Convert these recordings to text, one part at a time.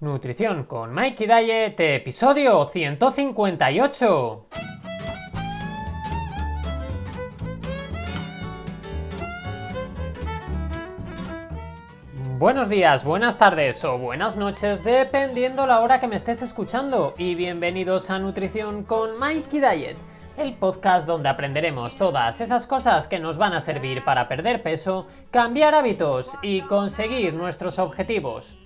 Nutrición con Mikey Diet, episodio 158. Buenos días, buenas tardes o buenas noches, dependiendo la hora que me estés escuchando, y bienvenidos a Nutrición con Mikey Diet, el podcast donde aprenderemos todas esas cosas que nos van a servir para perder peso, cambiar hábitos y conseguir nuestros objetivos.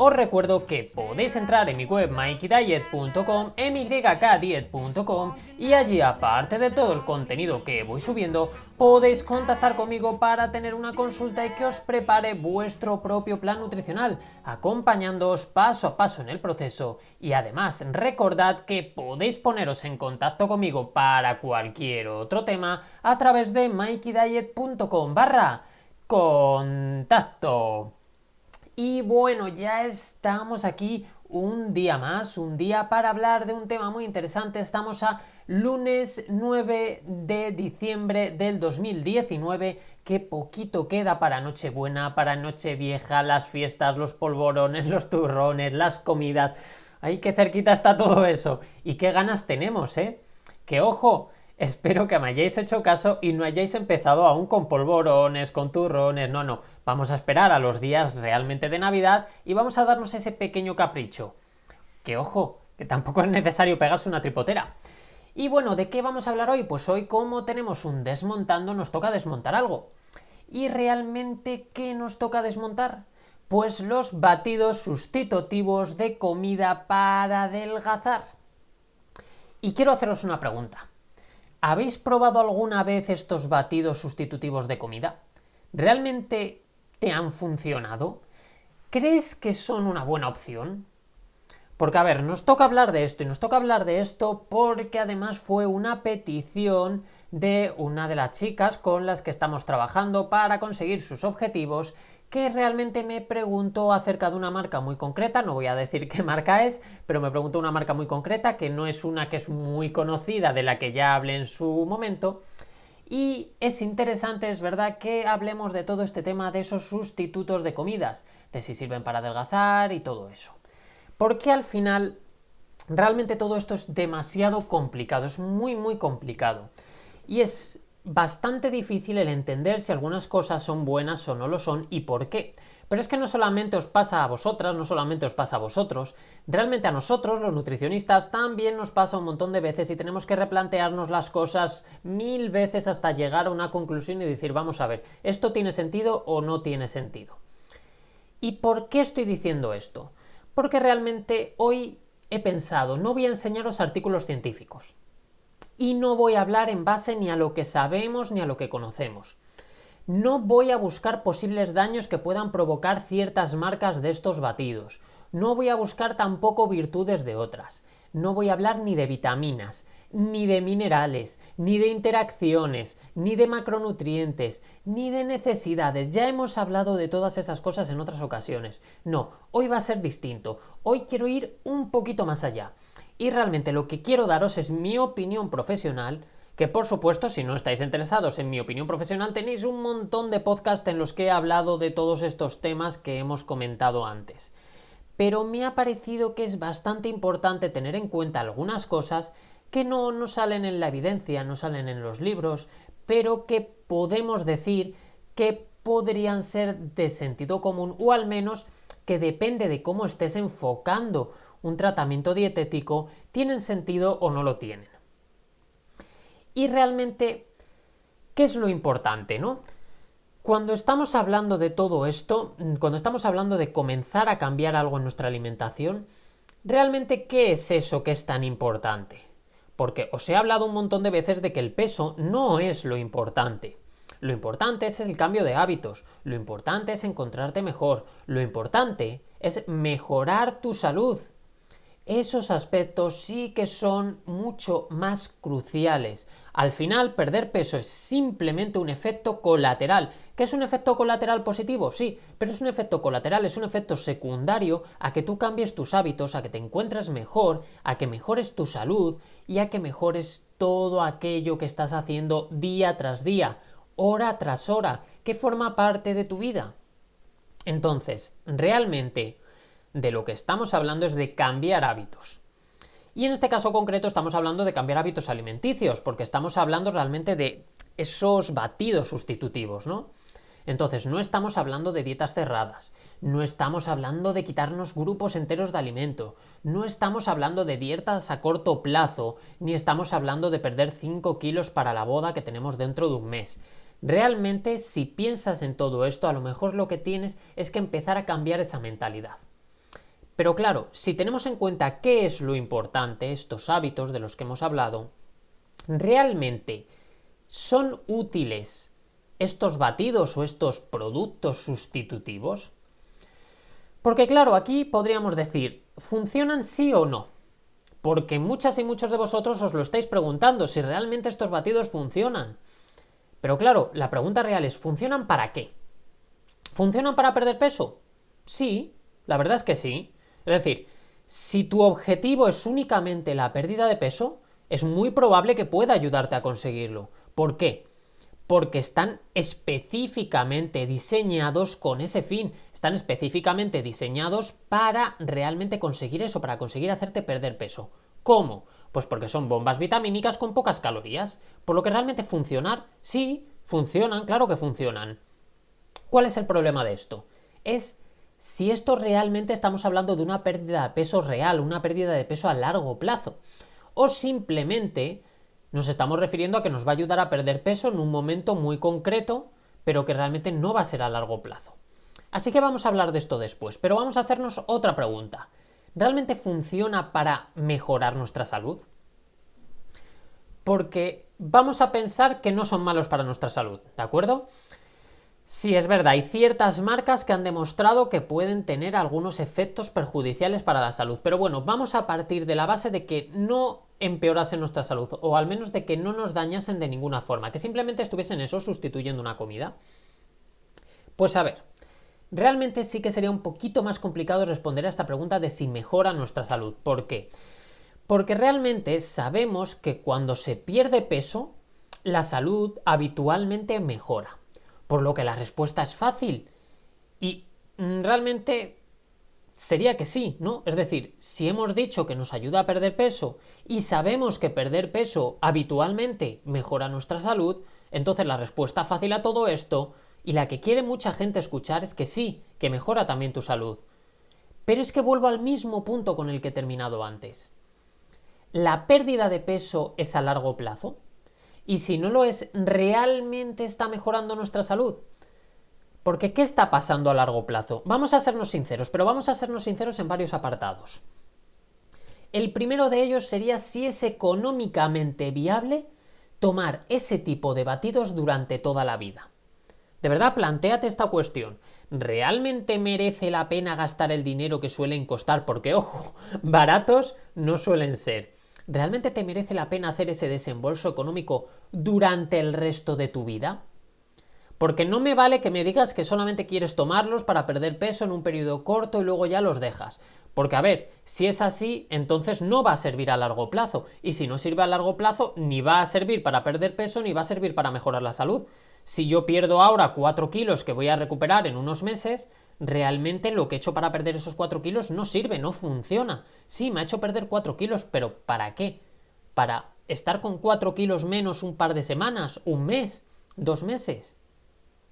Os recuerdo que podéis entrar en mi web mikeydiet.com, mykdiet.com, y allí, aparte de todo el contenido que voy subiendo, podéis contactar conmigo para tener una consulta y que os prepare vuestro propio plan nutricional, acompañándoos paso a paso en el proceso. Y además, recordad que podéis poneros en contacto conmigo para cualquier otro tema a través de mikeydiet.com/contacto. Y bueno, ya estamos aquí un día más, un día para hablar de un tema muy interesante. Estamos a lunes 9 de diciembre del 2019, que poquito queda para Nochebuena, para Nochevieja, las fiestas, los polvorones, los turrones, las comidas. ¡Ay, qué cerquita está todo eso! Y qué ganas tenemos, ¿eh? ¡Que ojo! Espero que me hayáis hecho caso y no hayáis empezado aún con polvorones, con turrones, no. Vamos a esperar a los días realmente de Navidad y vamos a darnos ese pequeño capricho. Que ojo, que tampoco es necesario pegarse una tripotera. Y bueno, ¿de qué vamos a hablar hoy? Pues hoy, como tenemos un desmontando, nos toca desmontar algo. ¿Y realmente qué nos toca desmontar? Pues los batidos sustitutivos de comida para adelgazar. Y quiero haceros una pregunta. ¿Habéis probado alguna vez estos batidos sustitutivos de comida? ¿Realmente te han funcionado? ¿Crees que son una buena opción? Porque, a ver, nos toca hablar de esto, y nos toca hablar de esto porque además fue una petición de una de las chicas con las que estamos trabajando para conseguir sus objetivos, que realmente me preguntó acerca de una marca muy concreta. No voy a decir qué marca es, pero me preguntó una marca muy concreta, que no es una que es muy conocida, de la que ya hablé en su momento. Y es interesante, es verdad, que hablemos de todo este tema de esos sustitutos de comidas, de si sirven para adelgazar y todo eso. Porque al final, realmente todo esto es demasiado complicado, es muy complicado. Y es bastante difícil el entender si algunas cosas son buenas o no lo son y por qué. Pero es que no solamente os pasa a vosotras, no solamente os pasa a vosotros, realmente a nosotros, los nutricionistas, también nos pasa un montón de veces y tenemos que replantearnos las cosas 1000 veces hasta llegar a una conclusión y decir, vamos a ver, ¿esto tiene sentido o no tiene sentido? ¿Y por qué estoy diciendo esto? Porque realmente hoy he pensado, no voy a enseñaros artículos científicos. Y no voy a hablar en base ni a lo que sabemos ni a lo que conocemos. No voy a buscar posibles daños que puedan provocar ciertas marcas de estos batidos. No voy a buscar tampoco virtudes de otras. No voy a hablar ni de vitaminas, ni de minerales, ni de interacciones, ni de macronutrientes, ni de necesidades. Ya hemos hablado de todas esas cosas en otras ocasiones. No, hoy va a ser distinto. Hoy quiero ir un poquito más allá. Y realmente lo que quiero daros es mi opinión profesional, que por supuesto, si no estáis interesados en mi opinión profesional, tenéis un montón de podcasts en los que he hablado de todos estos temas que hemos comentado antes. Pero me ha parecido que es bastante importante tener en cuenta algunas cosas que no salen en la evidencia, no salen en los libros, pero que podemos decir que podrían ser de sentido común, o al menos que depende de cómo estés enfocando un tratamiento dietético, tienen sentido o no lo tienen. Y realmente, ¿qué es lo importante, no? Cuando estamos hablando de todo esto, cuando estamos hablando de comenzar a cambiar algo en nuestra alimentación, realmente, ¿qué es eso que es tan importante? Porque os he hablado un montón de veces de que el peso no es lo importante. Lo importante es el cambio de hábitos, lo importante es encontrarte mejor, lo importante es mejorar tu salud. Esos aspectos sí que son mucho más cruciales. Al final, perder peso es simplemente un efecto colateral. ¿Qué es un efecto colateral positivo? Sí, pero es un efecto colateral, es un efecto secundario a que tú cambies tus hábitos, a que te encuentres mejor, a que mejores tu salud y a que mejores todo aquello que estás haciendo día tras día, hora tras hora, que forma parte de tu vida. Entonces, realmente, de lo que estamos hablando es de cambiar hábitos. Y en este caso concreto estamos hablando de cambiar hábitos alimenticios, porque estamos hablando realmente de esos batidos sustitutivos, ¿no? Entonces, no estamos hablando de dietas cerradas, no estamos hablando de quitarnos grupos enteros de alimento, no estamos hablando de dietas a corto plazo, ni estamos hablando de perder 5 kilos para la boda que tenemos dentro de un mes. Realmente, si piensas en todo esto, a lo mejor lo que tienes es que empezar a cambiar esa mentalidad. Pero claro, si tenemos en cuenta qué es lo importante, estos hábitos de los que hemos hablado, ¿realmente son útiles estos batidos o estos productos sustitutivos? Porque claro, aquí podríamos decir, ¿funcionan sí o no? Porque muchas y muchos de vosotros os lo estáis preguntando, si realmente estos batidos funcionan. Pero claro, la pregunta real es, ¿funcionan para qué? ¿Funcionan para perder peso? Sí, la verdad es que sí. Es decir, si tu objetivo es únicamente la pérdida de peso, es muy probable que pueda ayudarte a conseguirlo. ¿Por qué? Porque están específicamente diseñados con ese fin, están específicamente diseñados para realmente conseguir eso, para conseguir hacerte perder peso. ¿Cómo? Pues porque son bombas vitamínicas con pocas calorías, por lo que realmente funcionar, sí, funcionan, claro que funcionan. ¿Cuál es el problema de esto? Es si esto realmente estamos hablando de una pérdida de peso real, una pérdida de peso a largo plazo, o simplemente nos estamos refiriendo a que nos va a ayudar a perder peso en un momento muy concreto, pero que realmente no va a ser a largo plazo. Así que vamos a hablar de esto después, pero vamos a hacernos otra pregunta. ¿Realmente funciona para mejorar nuestra salud? Porque vamos a pensar que no son malos para nuestra salud, ¿de acuerdo? Sí, es verdad, hay ciertas marcas que han demostrado que pueden tener algunos efectos perjudiciales para la salud, pero bueno, vamos a partir de la base de que no empeorasen nuestra salud, o al menos de que no nos dañasen de ninguna forma, que simplemente estuviesen eso sustituyendo una comida. Pues a ver, realmente sí que sería un poquito más complicado responder a esta pregunta de si mejora nuestra salud. ¿Por qué? Porque realmente sabemos que cuando se pierde peso, la salud habitualmente mejora. Por lo que la respuesta es fácil. Y realmente sería que sí, ¿no? Es decir, si hemos dicho que nos ayuda a perder peso y sabemos que perder peso habitualmente mejora nuestra salud, entonces la respuesta fácil a todo esto, y la que quiere mucha gente escuchar, es que sí, que mejora también tu salud. Pero es que vuelvo al mismo punto con el que he terminado antes. ¿La pérdida de peso es a largo plazo? Y si no lo es, ¿realmente está mejorando nuestra salud? Porque ¿qué está pasando a largo plazo? Vamos a sernos sinceros, pero vamos a sernos sinceros en varios apartados. El primero de ellos sería si es económicamente viable tomar ese tipo de batidos durante toda la vida. De verdad, plantéate esta cuestión. ¿Realmente merece la pena gastar el dinero que suelen costar? Porque, ojo, baratos no suelen ser. ¿Realmente te merece la pena hacer ese desembolso económico durante el resto de tu vida? Porque no me vale que me digas que solamente quieres tomarlos para perder peso en un periodo corto y luego ya los dejas. Porque a ver, si es así, entonces no va a servir a largo plazo. Y si no sirve a largo plazo, ni va a servir para perder peso, ni va a servir para mejorar la salud. Si yo pierdo ahora 4 kilos que voy a recuperar en unos meses, realmente lo que he hecho para perder esos 4 kilos no sirve, no funciona. Sí, me ha hecho perder 4 kilos, pero ¿para qué? ¿Para estar con 4 kilos menos un par de semanas, un mes, 2 meses?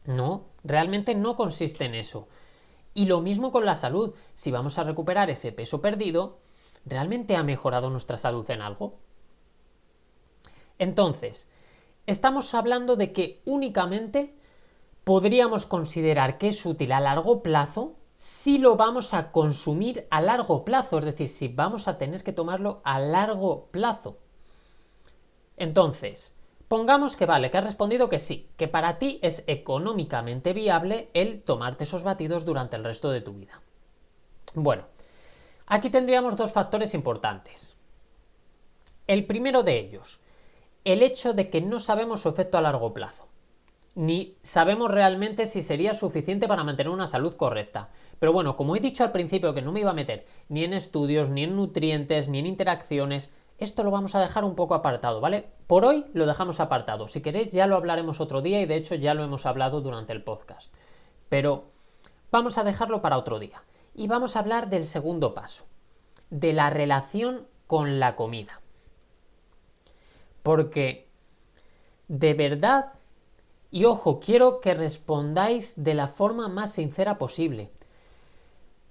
No, realmente no consiste en eso. Y lo mismo con la salud. Si vamos a recuperar ese peso perdido, ¿realmente ha mejorado nuestra salud en algo? Entonces, estamos hablando de que únicamente podríamos considerar que es útil a largo plazo si lo vamos a consumir a largo plazo, es decir, si vamos a tener que tomarlo a largo plazo. Entonces, pongamos que vale, que has respondido que sí, que para ti es económicamente viable el tomarte esos batidos durante el resto de tu vida. Bueno, aquí tendríamos dos factores importantes. El primero de ellos, el hecho de que no sabemos su efecto a largo plazo, ni sabemos realmente si sería suficiente para mantener una salud correcta. Pero bueno, como he dicho al principio que no me iba a meter ni en estudios, ni en nutrientes, ni en interacciones, esto lo vamos a dejar un poco apartado, ¿vale? Por hoy lo dejamos apartado. Si queréis ya lo hablaremos otro día y de hecho ya lo hemos hablado durante el podcast. Pero vamos a dejarlo para otro día. y vamos a hablar del segundo paso, de la relación con la comida. Porque, de verdad, y ojo, quiero que respondáis de la forma más sincera posible.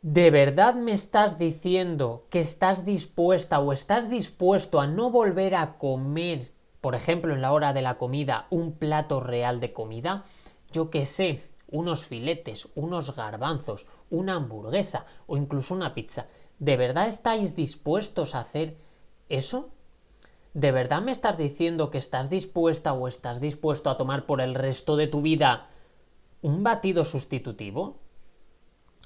¿De verdad me estás diciendo que estás dispuesta o estás dispuesto a no volver a comer, por ejemplo, en la hora de la comida, un plato real de comida? Yo qué sé, unos filetes, unos garbanzos, una hamburguesa o incluso una pizza. ¿De verdad estáis dispuestos a hacer eso? ¿De verdad me estás diciendo que estás dispuesta o estás dispuesto a tomar por el resto de tu vida un batido sustitutivo?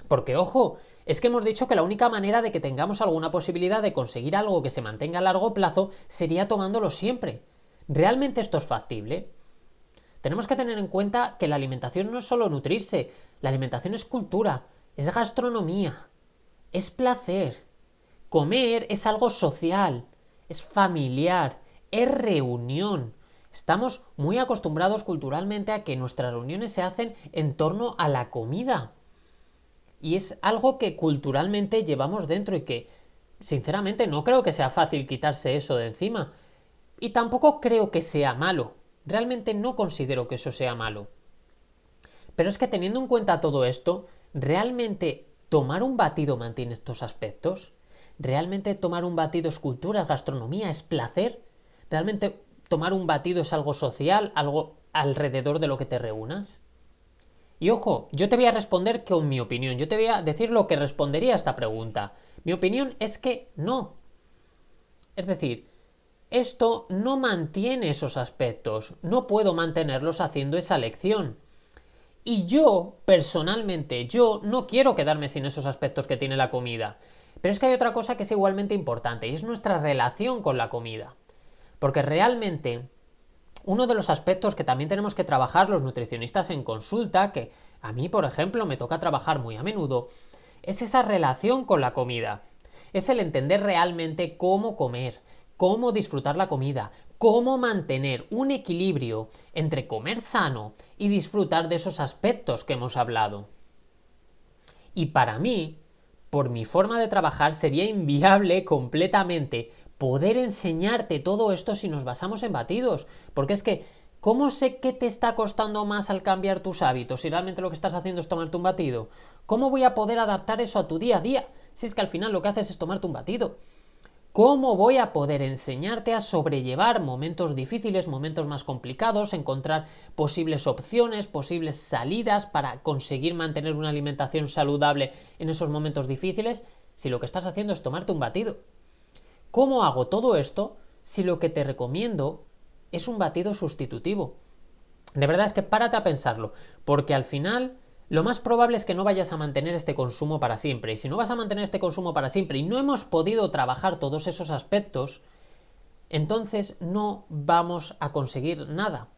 Porque, ojo, es que hemos dicho que la única manera de que tengamos alguna posibilidad de conseguir algo que se mantenga a largo plazo sería tomándolo siempre. ¿Realmente esto es factible? Tenemos que tener en cuenta que la alimentación no es solo nutrirse, la alimentación es cultura, es gastronomía, es placer. Comer es algo social, es familiar, es reunión. Estamos muy acostumbrados culturalmente a que nuestras reuniones se hacen en torno a la comida. Y es algo que culturalmente llevamos dentro y que, sinceramente, no creo que sea fácil quitarse eso de encima. Y tampoco creo que sea malo. Realmente no considero que eso sea malo. Pero es que teniendo en cuenta todo esto, ¿realmente tomar un batido mantiene estos aspectos? ¿Realmente tomar un batido es cultura, es gastronomía, es placer? ¿Realmente tomar un batido es algo social, algo alrededor de lo que te reúnas? Y ojo, yo te voy a responder con mi opinión, yo te voy a decir lo que respondería a esta pregunta. Mi opinión es que no. Es decir, esto no mantiene esos aspectos, no puedo mantenerlos haciendo esa elección. Y yo, personalmente, yo no quiero quedarme sin esos aspectos que tiene la comida. Pero es que hay otra cosa que es igualmente importante y es nuestra relación con la comida. Porque realmente uno de los aspectos que también tenemos que trabajar los nutricionistas en consulta, que a mí, por ejemplo, me toca trabajar muy a menudo, es esa relación con la comida. Es el entender realmente cómo comer, cómo disfrutar la comida, cómo mantener un equilibrio entre comer sano y disfrutar de esos aspectos que hemos hablado. Y para mí, por mi forma de trabajar, sería inviable completamente poder enseñarte todo esto si nos basamos en batidos. Porque es que, ¿cómo sé qué te está costando más al cambiar tus hábitos si realmente lo que estás haciendo es tomarte un batido? ¿Cómo voy a poder adaptar eso a tu día a día si es que al final lo que haces es tomarte un batido? ¿Cómo voy a poder enseñarte a sobrellevar momentos difíciles, momentos más complicados, encontrar posibles opciones, posibles salidas para conseguir mantener una alimentación saludable en esos momentos difíciles si lo que estás haciendo es tomarte un batido? ¿Cómo hago todo esto si lo que te recomiendo es un batido sustitutivo? De verdad es que párate a pensarlo, porque al final lo más probable es que no vayas a mantener este consumo para siempre. Y si no vas a mantener este consumo para siempre y no hemos podido trabajar todos esos aspectos, entonces no vamos a conseguir nada.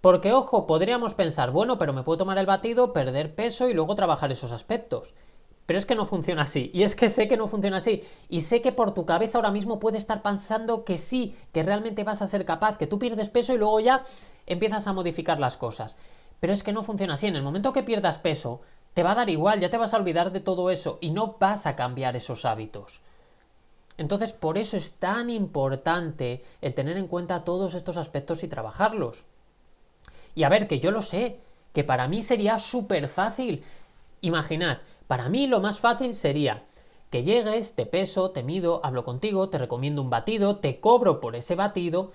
Porque, ojo, podríamos pensar, bueno, pero me puedo tomar el batido, perder peso y luego trabajar esos aspectos. Pero es que no funciona así. Y es que sé que no funciona así. Y sé que por tu cabeza ahora mismo puede estar pensando que sí, que realmente vas a ser capaz, que tú pierdes peso y luego ya empiezas a modificar las cosas. Pero es que no funciona así. En el momento que pierdas peso, te va a dar igual, ya te vas a olvidar de todo eso y no vas a cambiar esos hábitos. Entonces, por eso es tan importante el tener en cuenta todos estos aspectos y trabajarlos. Y a ver, que yo lo sé, que para mí sería súper fácil. Imaginad, para mí lo más fácil sería que llegues, te peso, te mido, hablo contigo, te recomiendo un batido, te cobro por ese batido,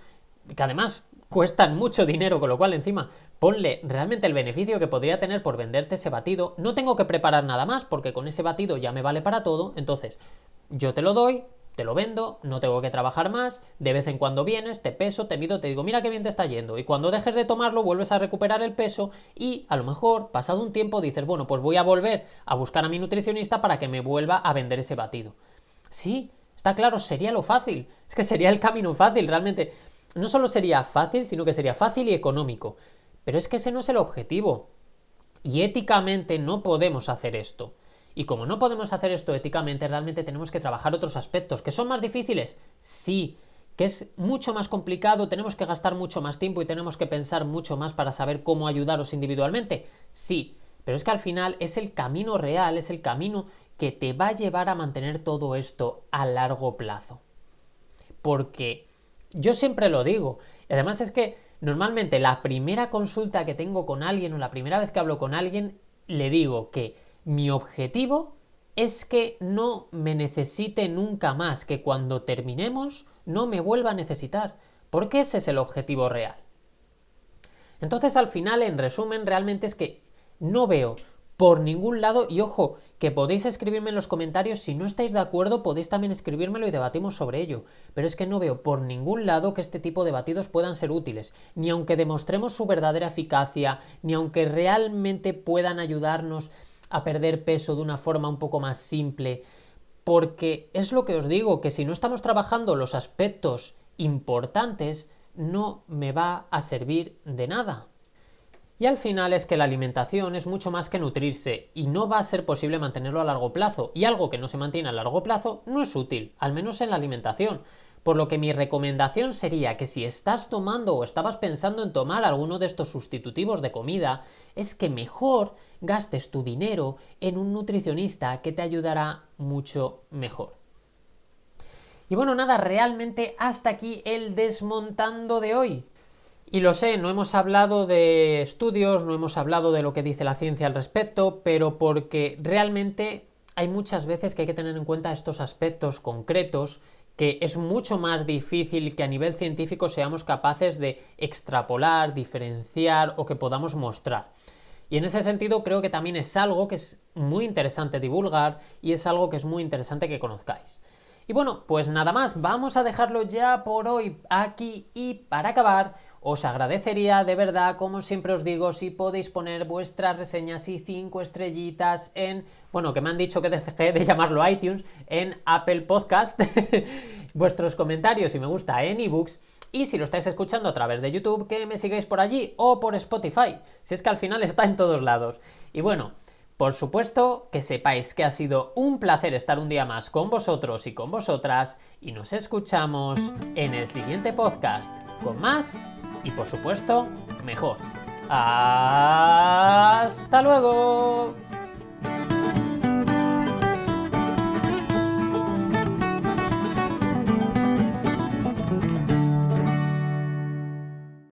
que además cuestan mucho dinero, con lo cual encima ponle realmente el beneficio que podría tener por venderte ese batido. No tengo que preparar nada más porque con ese batido ya me vale para todo, entonces yo te lo doy, te lo vendo, no tengo que trabajar más, de vez en cuando vienes, te peso, te mido, te digo, mira qué bien te está yendo, y cuando dejes de tomarlo vuelves a recuperar el peso y a lo mejor, pasado un tiempo, dices, bueno, pues voy a volver a buscar a mi nutricionista para que me vuelva a vender ese batido. Sí, está claro, sería lo fácil, es que sería el camino fácil, realmente. No solo sería fácil, sino que sería fácil y económico. Pero es que ese no es el objetivo. Y éticamente no podemos hacer esto. Y como no podemos hacer esto éticamente, realmente tenemos que trabajar otros aspectos. ¿Que son más difíciles? Sí. ¿Que es mucho más complicado? ¿Tenemos que gastar mucho más tiempo y tenemos que pensar mucho más para saber cómo ayudaros individualmente? Sí. Pero es que al final es el camino real, es el camino que te va a llevar a mantener todo esto a largo plazo. Porque yo siempre lo digo, y además es que normalmente la primera consulta que tengo con alguien o la primera vez que hablo con alguien, le digo que mi objetivo es que no me necesite nunca más, que cuando terminemos no me vuelva a necesitar, porque ese es el objetivo real. Entonces al final, en resumen, realmente es que no veo por ningún lado, y ojo, que podéis escribirme en los comentarios, si no estáis de acuerdo podéis también escribírmelo y debatimos sobre ello, pero es que no veo por ningún lado que este tipo de batidos puedan ser útiles, ni aunque demostremos su verdadera eficacia, ni aunque realmente puedan ayudarnos a perder peso de una forma un poco más simple, porque es lo que os digo, que si no estamos trabajando los aspectos importantes, no me va a servir de nada. Y al final es que la alimentación es mucho más que nutrirse y no va a ser posible mantenerlo a largo plazo, y algo que no se mantiene a largo plazo no es útil, al menos en la alimentación. Por lo que mi recomendación sería que si estás tomando o estabas pensando en tomar alguno de estos sustitutivos de comida, es que mejor gastes tu dinero en un nutricionista que te ayudará mucho mejor. Y bueno, nada, realmente hasta aquí el desmontando de hoy. Y lo sé, no hemos hablado de estudios, no hemos hablado de lo que dice la ciencia al respecto, pero porque realmente hay muchas veces que hay que tener en cuenta estos aspectos concretos, que es mucho más difícil que a nivel científico seamos capaces de extrapolar, diferenciar o que podamos mostrar. Y en ese sentido creo que también es algo que es muy interesante divulgar y es algo que es muy interesante que conozcáis. Y bueno, pues nada más, vamos a dejarlo ya por hoy aquí, y para acabar os agradecería de verdad, como siempre os digo, si podéis poner vuestras reseñas y 5 estrellitas en, bueno, que me han dicho que dejé de llamarlo iTunes, en Apple Podcast, vuestros comentarios y me gusta en ebooks, y si lo estáis escuchando a través de YouTube, que me sigáis por allí o por Spotify, si es que al final está en todos lados. Y bueno, por supuesto, que sepáis que ha sido un placer estar un día más con vosotros y con vosotras, y nos escuchamos en el siguiente podcast, con más y por supuesto, mejor. ¡Hasta luego!